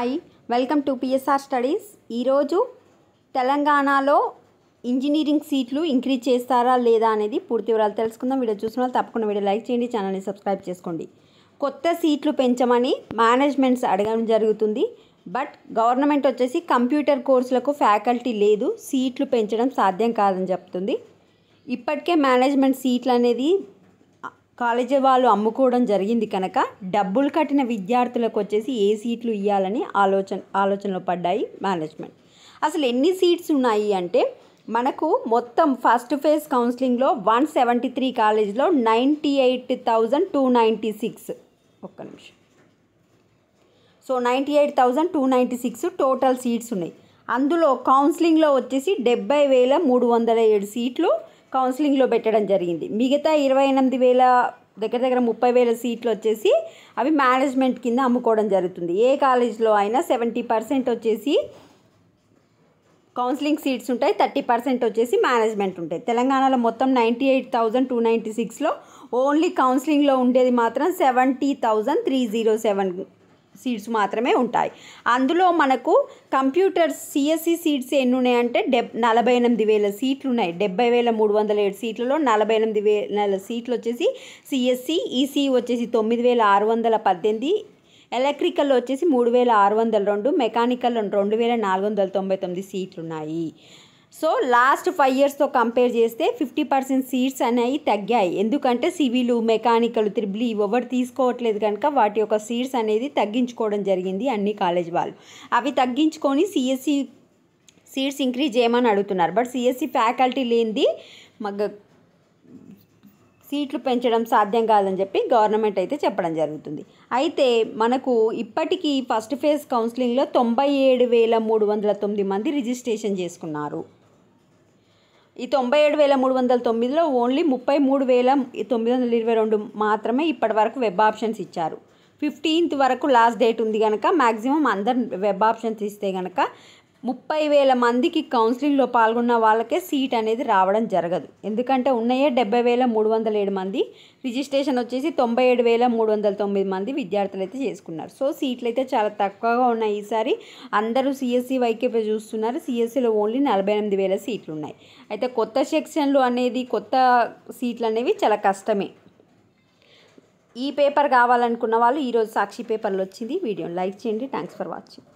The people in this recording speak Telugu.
Hi welcome to PSR studies. ఈరోజు తెలంగాణలో ఇంజనీరింగ్ సీట్లు ఇంక్రీజ్ చేస్తారా లేదా అనేది పూర్తి వివరాలు తెలుసుకుందాం. వీడియో చూసిన వాళ్ళు తప్పకుండా వీడియో లైక్ చేయండి, ఛానల్ని సబ్స్క్రైబ్ చేసుకోండి. కొత్త సీట్లు పెంచమని మేనేజ్మెంట్స్ అడగడం జరుగుతుంది. బట్ గవర్నమెంట్ వచ్చేసి కంప్యూటర్ కోర్సులకు ఫ్యాకల్టీ లేదు, సీట్లు పెంచడం సాధ్యం కాదని చెప్తుంది. ఇప్పటికే మేనేజ్మెంట్ సీట్లు అనేది కాలేజీ వాళ్ళు అమ్ముకోవడం జరిగింది కనుక డబ్బులు కట్టిన విద్యార్థులకు వచ్చేసి ఏ సీట్లు ఇవ్వాలని ఆలోచనలో పడ్డాయి మేనేజ్మెంట్. అసలు ఎన్ని సీట్స్ ఉన్నాయి అంటే మనకు మొత్తం ఫస్ట్ ఫేజ్ కౌన్సిలింగ్లో 173 కాలేజీలో 98,296 ఒక్క నిమిషం. సో 98,296 టోటల్ సీట్స్ ఉన్నాయి. అందులో కౌన్సిలింగ్లో వచ్చేసి 70,307 సీట్లు కౌన్సిలింగ్లో పెట్టడం జరిగింది. మిగతా 28,000 దగ్గర 30,000 సీట్లు వచ్చేసి అవి మేనేజ్మెంట్ కింద అమ్ముకోవడం జరుగుతుంది. ఏ కాలేజ్లో అయినా 70% వచ్చేసి కౌన్సిలింగ్ సీట్స్ ఉంటాయి, 30% వచ్చేసి మేనేజ్మెంట్ ఉంటాయి. తెలంగాణలో మొత్తం 98,296లో ఓన్లీ కౌన్సిలింగ్లో ఉండేది మాత్రం 70,307 సీట్స్ మాత్రమే ఉంటాయి. అందులో మనకు కంప్యూటర్ సిఎస్సి సీట్స్ ఎన్ని ఉన్నాయంటే 48,000 సీట్లు ఉన్నాయి. 70,307 సీట్లలో 48,000 సీట్లు వచ్చేసి సిఎస్సి, ఈసీ వచ్చేసి 9,618, ఎలక్ట్రికల్ వచ్చేసి 3,602, మెకానికల్ 2,499 సీట్లు ఉన్నాయి. సో లాస్ట్ 5 ఇయర్స్తో కంపేర్ చేస్తే 50% సీట్స్ అనేవి తగ్గాయి. ఎందుకంటే సివిల్, మెకానికల్, త్రిబుల్ ఎవరు తీసుకోవట్లేదు కనుక వాటి యొక్క సీట్స్ అనేది తగ్గించుకోవడం జరిగింది అన్ని కాలేజ్ వాళ్ళు. అవి తగ్గించుకొని సిఎస్సి సీట్స్ ఇంక్రీజ్ చేయమని అడుగుతున్నారు. బట్ సిఎస్సి ఫ్యాకల్టీ లేనిది సీట్లు పెంచడం సాధ్యం కాదని చెప్పి గవర్నమెంట్ అయితే చెప్పడం జరుగుతుంది. అయితే మనకు ఇప్పటికీ ఫస్ట్ ఫేజ్ కౌన్సిలింగ్లో 97,309 మంది రిజిస్ట్రేషన్ చేసుకున్నారు. ఈ 97,309లో ఓన్లీ 33,922 మాత్రమే ఇప్పటి వరకు వెబ్ ఆప్షన్స్ ఇచ్చారు. 15th వరకు లాస్ట్ డేట్ ఉంది కనుక మ్యాక్సిమం అందరు వెబ్ ఆప్షన్స్ ఇస్తే కనుక 30,000 మందికి కౌన్సిలింగ్లో పాల్గొన్న వాళ్ళకే సీట్ అనేది రావడం జరగదు. ఎందుకంటే ఉన్నాయే 70,307 మంది, రిజిస్ట్రేషన్ వచ్చేసి 97,309 మంది విద్యార్థులు అయితే చేసుకున్నారు. సో సీట్లు అయితే చాలా తక్కువగా ఉన్నాయి. ఈసారి అందరూ సిఎస్సి వైకే చూస్తున్నారు. సిఎస్సిలో ఓన్లీ 48,000 సీట్లు ఉన్నాయి. అయితే కొత్త సెక్షన్లు అనేది కొత్త సీట్లు అనేవి చాలా కష్టమే. ఈ పేపర్ కావాలనుకున్న వాళ్ళు ఈరోజు సాక్షి పేపర్లో వచ్చింది. వీడియోని లైక్ చేయండి. Thanks for watching.